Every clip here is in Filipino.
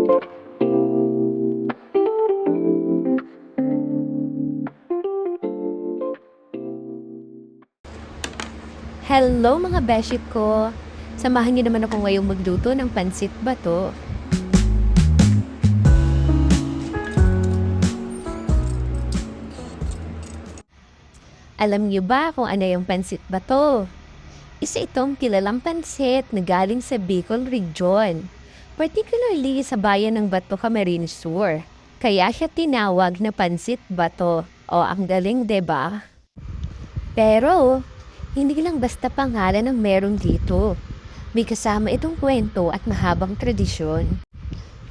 Hello mga beshi ko! Samahan niyo naman ako ngayong magluto ng pansit bato. Alam niyo ba kung ano yung pansit bato? Isa itong kilalang pansit na galing sa Bicol Region, particularly sa bayan ng Bato, Camarines Sur. Kaya siya tinawag na pansit bato. O, ang galing, 'di ba? Pero, hindi lang basta pangalan ang meron dito. May kasama itong kwento at mahabang tradisyon.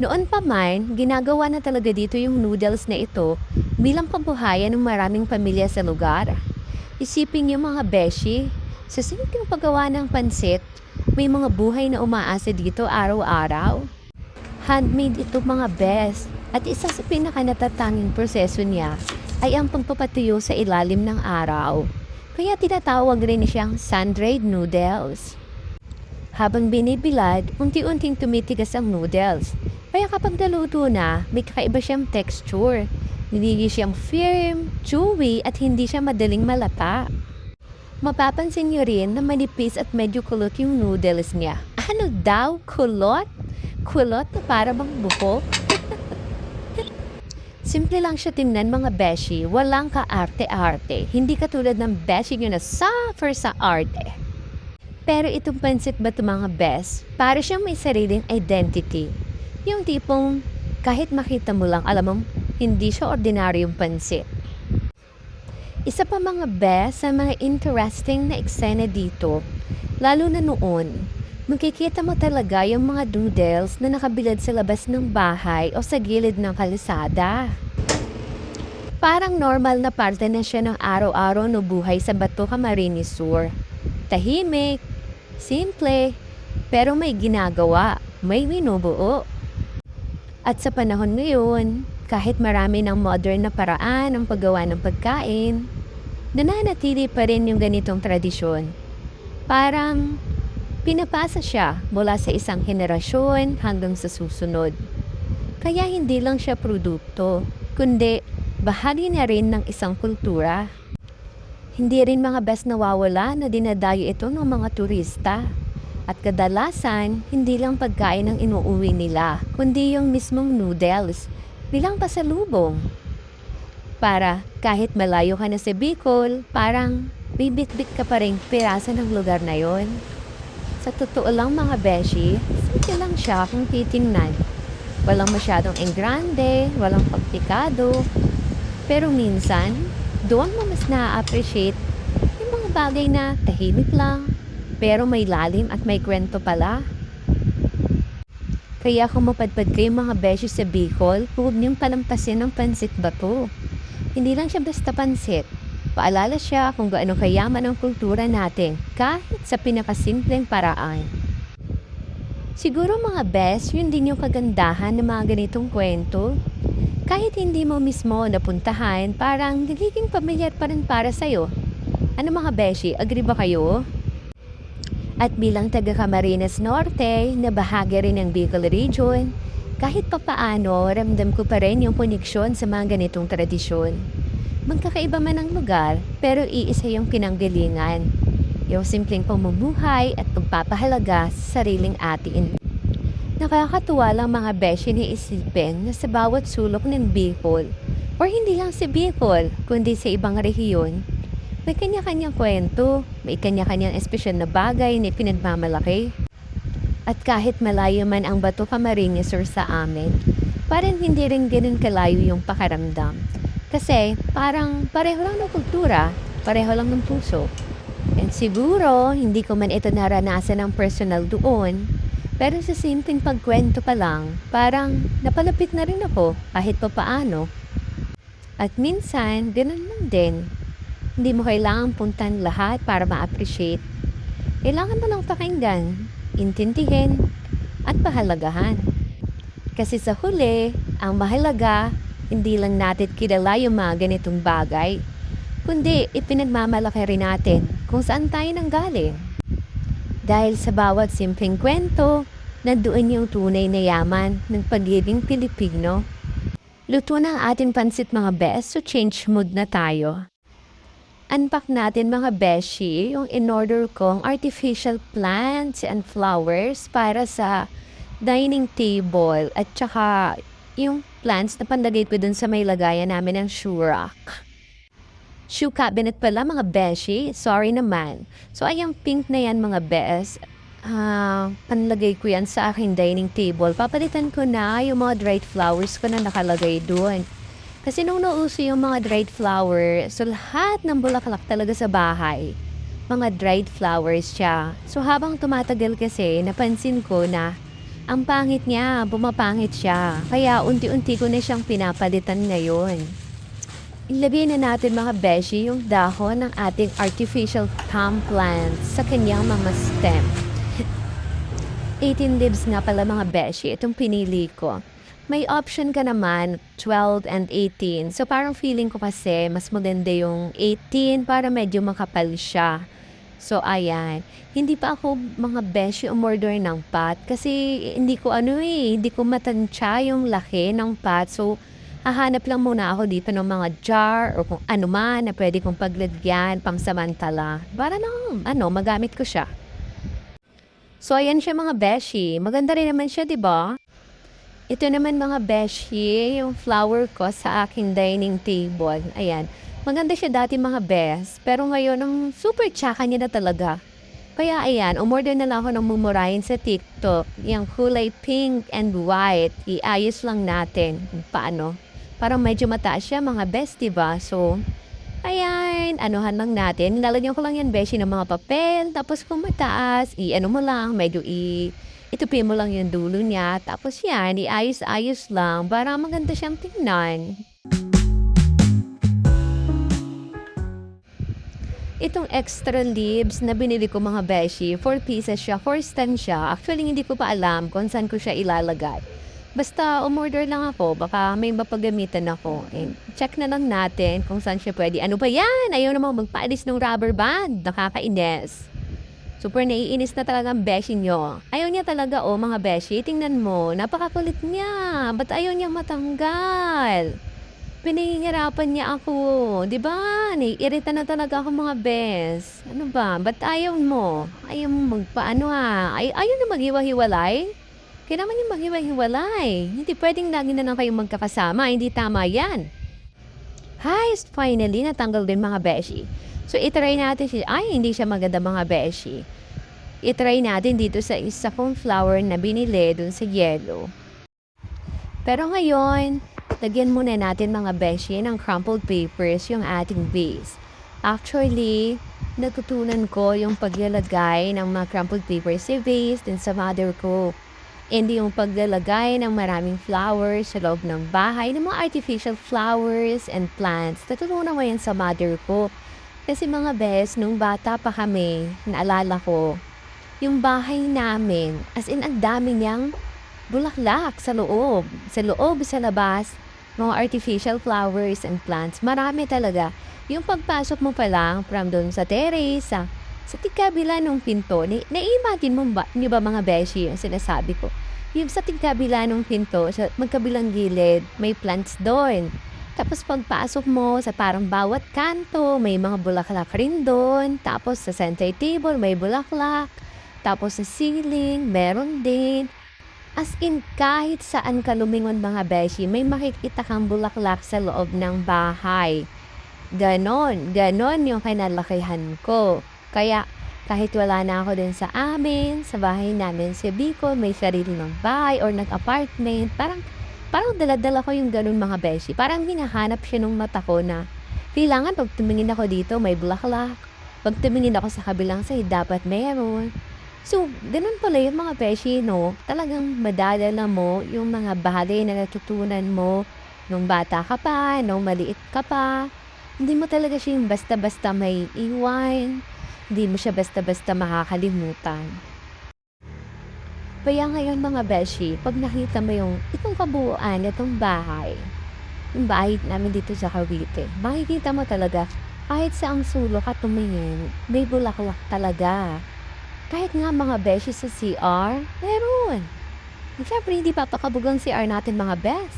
Noon pa man, ginagawa na talaga dito yung noodles na ito bilang pambuhayan ng maraming pamilya sa lugar. Isipin niyo mga beshi, sa simpleng paggawa ng pansit, may mga buhay na umaasa dito araw-araw. Handmade ito mga bes, at isa sa pinakanatatanging proseso niya ay ang pagpapatuyo sa ilalim ng araw. Kaya tinatawag rin siyang sun-dried noodles. Habang binibilad, unti-unting tumitigas ang noodles. Kaya kapag naluto na, may kakaiba siyang texture. Nagiging siyang firm, chewy at hindi siya madaling malata. Mapapansin niyo rin na manipis at medyo kulot yung noodles niya. Ano daw? Kulot? Kulot na para bang buhok? Simple lang siya tingnan mga beshi, walang ka-arte-arte. Hindi katulad ng beshi nyo na suffer sa arte. Pero itong pansit bato mga bes, para siyang may sariling identity. Yung tipong kahit makita mo lang, alam mo, hindi siya ordinaryong pansit. Isa pa mga bes sa mga interesting na eksena dito, lalo na noon, makikita mo talaga yung mga noodles na nakabilad sa labas ng bahay o sa gilid ng kalsada. Parang normal na parte na siya ng araw-araw na buhay sa Bato, Camarines Sur. Tahimik, simple, pero may ginagawa, may binubuo. At sa panahon ngayon, kahit marami ng modern na paraan ang paggawa ng pagkain, nananatili pa rin yung ganitong tradisyon. Parang pinapasa siya mula sa isang henerasyon hanggang sa susunod. Kaya hindi lang siya produkto, kundi bahagi na rin ng isang kultura. Hindi rin mga bes nawawala na dinadayo ito ng mga turista. At kadalasan, hindi lang pagkain ang inuuwi nila, kundi yung mismong noodles bilang pasalubong. Para kahit malayo ka na sa Bicol, parang bibit-bit ka pa rin pirasa ng lugar na yon. Sa totoo lang mga beshi, simple lang siya kung titingnan. Walang masyadong engrande, walang komplikado. Pero minsan, doon mo mas na-appreciate yung mga bagay na tahimik lang, pero may lalim at may kwento pala. Kaya kung mapadpad kayo mga beshi sa Bicol, huwag niyong palampasin ng pansit bato. Hindi lang siya basta pansit. Paalala siya kung gaano kayaman ang kultura natin kahit sa pinakasimpleng paraan. Siguro mga bes, yun din yung kagandahan ng mga ganitong kwento. Kahit hindi mo mismo napuntahan, parang nagiging pamilyar pa rin para sa'yo. Ano mga beshi, agree ba kayo? At bilang taga Camarines Norte, na bahagi rin ng Bicol Region, kahit papaano, ramdam ko pa rin yung koneksyon sa mga ganitong tradisyon. Magkakaiba man ang lugar, pero iisa yung pinanggalingan. Yung simpleng pamumuhay at pagpapahalaga sa sariling atin. Nakakatuwa lang mga beshi ni isipin na sa bawat sulok ng Bicol, or hindi lang sa Bicol, kundi sa ibang rehiyon, may kanya-kanyang kwento, may kanya-kanyang espesyal na bagay na pinagmamalaki. At kahit malayo man ang Bato, Camarines Sur sa amin, parang hindi rin ganun kalayo yung pakaramdam. Kasi parang pareho lang ng kultura, pareho lang ng puso. And siguro, hindi ko man ito naranasan ng personal doon, pero sa simpleng pagkwento pa lang, parang napalapit na rin ako kahit pa paano. At minsan, ganun lang din. Hindi mo kailangan puntan lahat para ma-appreciate. Kailangan mo lang pakinggan, intindihin, at pahalagahan. Kasi sa huli, ang mahalaga, hindi lang natin kilala yung mga ganitong bagay, kundi ipinagmamalaki rin natin kung saan tayo nanggaling. Dahil sa bawat simpleng kwento, Nandoon yung tunay na yaman ng pagiging Pilipino. Luto na ang ating pansit mga bes, so change mood na tayo. Unpack natin mga beshi yung in-order kong artificial plants and flowers para sa dining table at saka yung plants na panlagay ko dun sa may lagayan namin ng shoe rack. Shoe cabinet pala mga beshi, sorry naman. So ay yung pink na yan mga bes, panlagay ko yan sa aking dining table. Papalitan ko na yung mga dried flowers ko na nakalagay doon. Kasi nung nauso yung mga dried flower, so lahat ng bulaklak talaga sa bahay, mga dried flowers siya. So habang tumatagal kasi, napansin ko na ang pangit niya, bumapangit siya. Kaya unti-unti ko na siyang pinapalitan ngayon. Ilagay na natin mga beshi yung dahon ng ating artificial palm plants sa kanyang mga stem. 18 leaves nga pala mga beshi, itong pinili ko. May option ka naman, 12 and 18. So parang feeling ko kasi mas maganda yung 18 para medyo makapal siya. So ayan, hindi pa ako mga beshi umorder ng pot kasi hindi ko hindi ko matansya yung laki ng pot. So hahanap lang muna ako dito ng mga jar o kung ano man na pwede kong paglagyan pangsamantala para magamit ko siya. So, ayan siya mga beshi. Maganda rin naman siya, di ba? Ito naman mga beshi, yung flower ko sa aking dining table. Ayan. Maganda siya dati mga bes. Pero ngayon, ang super tsaka niya na talaga. Kaya ayan, umorder na lang ako ng mumurahin sa TikTok. Yung kulay pink and white. Iayos lang natin kung paano. Parang medyo mataas siya mga bes, di ba? So, ayan, anuhan lang natin. Nilalagyan ko lang yan, beshi, ng mga papel. Tapos kung mataas, i-ano mo lang, medyo itupin mo lang yung dulo niya. Tapos yan, iayos-ayos lang para maganda siyang tingnan. Itong extra leaves na binili ko mga beshi, 4 pieces siya, 4 stand siya. Actually, hindi ko pa alam kung saan ko siya ilalagay. Basta umorder lang ako, baka may mapagamitan ako. Check na lang natin kung saan siya pwede. Ano ba yan? Ayaw naman magpaalis ng rubber band. Nakakainis. Super naiinis na talaga ang beshi nyo. Ayaw niya talaga mga beshi. Tingnan mo, napakakulit niya. Ba't ayaw niyang matanggal? Pinahihirapan niya ako. Diba? Naiirita na talaga ako mga bes. Ano ba? Ba't ayaw mo? Ayaw mo magpaano ayaw na maghiwa-hiwalay? Kailangan yung maghiwa-hiwalay. Hindi pwedeng lagi na lang kayong magkakasama. Hindi tama yan. Finally, natanggal din mga beshi. So, itry natin siya. Hindi siya maganda mga beshi. Itry natin dito sa isa kong flower na binili dun sa yellow. Pero ngayon, lagyan muna natin mga beshi ng crumpled papers yung ating base. Actually, natutunan ko yung paglalagay ng mga crumpled papers sa vase din sa mother ko. Hindi yung paglalagay ng maraming flowers sa loob ng bahay, ng mga artificial flowers and plants. Natutunan ko yan sa mother ko. Kasi mga bes, nung bata pa kami, naalala ko, yung bahay namin, as in ang dami niyang bulaklak sa loob. Sa loob, sa labas, mga artificial flowers and plants. Marami talaga. Yung pagpasok mo pa lang from doon sa terrace, sa tigkabila ng pinto, na-imagine mo ba, niyo ba mga beshi yung sinasabi ko? Yung sa tigkabila ng pinto, sa magkabilang gilid, may plants doon. Tapos pagpasok mo sa parang bawat kanto, may mga bulaklak rin doon. Tapos sa center table, may bulaklak. Tapos sa ceiling, meron din. As in, kahit saan ka lumingon mga beshi, may makikita kang bulaklak sa loob ng bahay. Ganon yung kinalakihan ko. Kaya kahit wala na ako din sa amin, sa bahay namin sa Bicol, may sarili ng bahay or nag-apartment, parang dala-dala ko yung ganun mga beshi. Parang hinahanap siya ng mata ko na kailangan pag tumingin ako dito, may bulaklak. Pag tumingin ako sa kabilang side, dapat meron. So, ganun pala yung mga beshi, no? Talagang madadala mo yung mga bagay na natutunan mo nung bata ka pa, nung maliit ka pa. Hindi mo talaga siya yung basta-basta may iwan. Hindi mo siya basta-basta makakalimutan. Kaya ngayon mga beshi, pag nakita mo itong kabuuan, itong bahay, yung bahay namin dito sa Cavite, makikita mo talaga, kahit sa ang sulok at tumingin, may bulaklak talaga. Kahit nga mga beshi sa CR, meron. At syempre, hindi papakabog ang CR natin mga bes.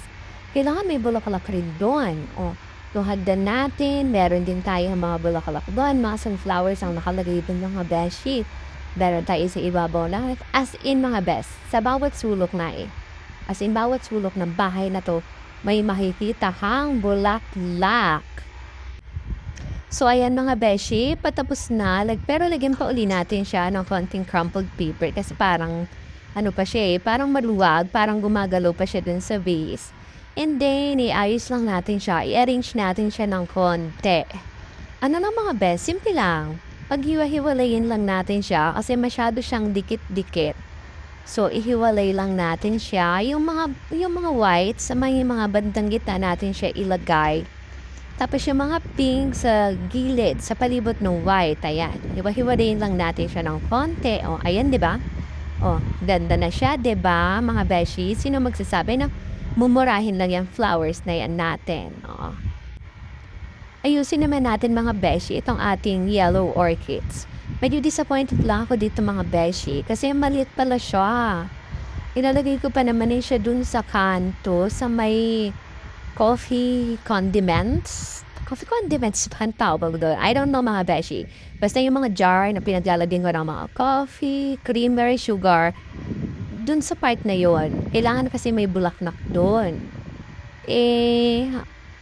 Kailangan may bulaklak rin doon. O, yung hagdan natin, meron din tayo mga bulaklak doon. Mga sunflowers ang nakalagay doon mga beshi. Meron tayo sa ibabaw lahat. As in mga bes, sa bawat sulok na eh. As in, bawat sulok ng bahay na to, may makikita kang bulaklak. So, ayan mga beshi, patapos na. Pero lagyan pa uli natin siya ng konting crumpled paper kasi parang, ano pa siya eh, parang maluwag, parang gumagalaw pa siya dun sa vase. And then, iayos lang natin siya, i-arrange natin siya ng konti. Ano lang mga beshi, simple lang. Paghiwa-hiwalayin lang natin siya kasi masyado siyang dikit-dikit. So, ihiwalay lang natin siya. Yung mga white, sa mga bandang gitna natin siya ilagay. Tapos yung mga pink sa gilid, sa palibot ng white, ayan. Hiwa-hiwalayin lang natin siya ng konti. O, ayan, di ba? O, ganda na siya, di ba, mga beshi? Sino magsasabi na mumurahin lang yung flowers na yan natin? O. Ayusin naman natin mga beshi, itong ating yellow orchids. Medyo disappointed lang ako dito mga beshi kasi maliit pala siya. Ilalagay ko pa naman siya dun sa kanto sa may coffee condiments. Coffee condiments pa ang tawag doon. I don't know mga beshi. Basta yung mga jar na pinaglalagyan ko ng mga coffee, creamer, sugar. Dun sa part na yon, kailangan kasi may bulaklak doon. Eh,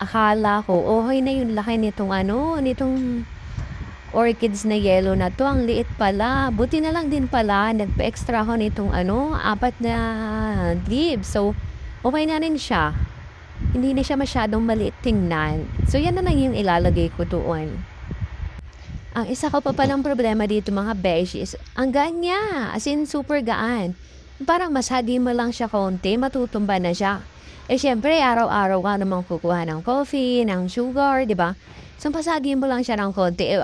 akala ko, okay na yung laki nitong orchids na yellow na to. Ang liit pala. Buti na lang din pala. Nagpa-extra ako nitong 4 na leaves. So, okay na rin siya. Hindi na siya masyadong maliit tingnan. So, yan na lang yung ilalagay ko doon. Ang isa ko pa palang problema dito mga beshi is, ang gaan niya. As in, super gaan. Parang masagi mo lang siya konti, matutumba na siya. Eh, syempre, araw-araw ka namang kukuha ng coffee, ng sugar, di ba? So, pasagin mo lang siya ng konti.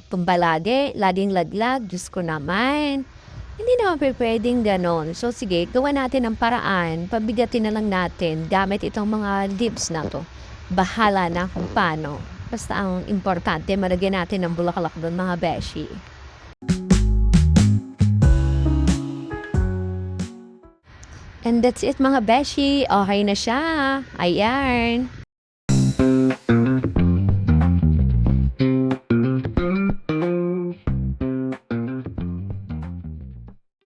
Pambalade, lading laglag, Diyos ko naman. Hindi naman pwedeng ganon. So, sige, gawa natin ng paraan. Pabigatin na lang natin gamit itong mga leaves na to. Bahala na kung paano. Basta ang importante, malagyan natin ng bulaklak doon mga beshi. And that's it mga beshi. Okay na siya. Ayan.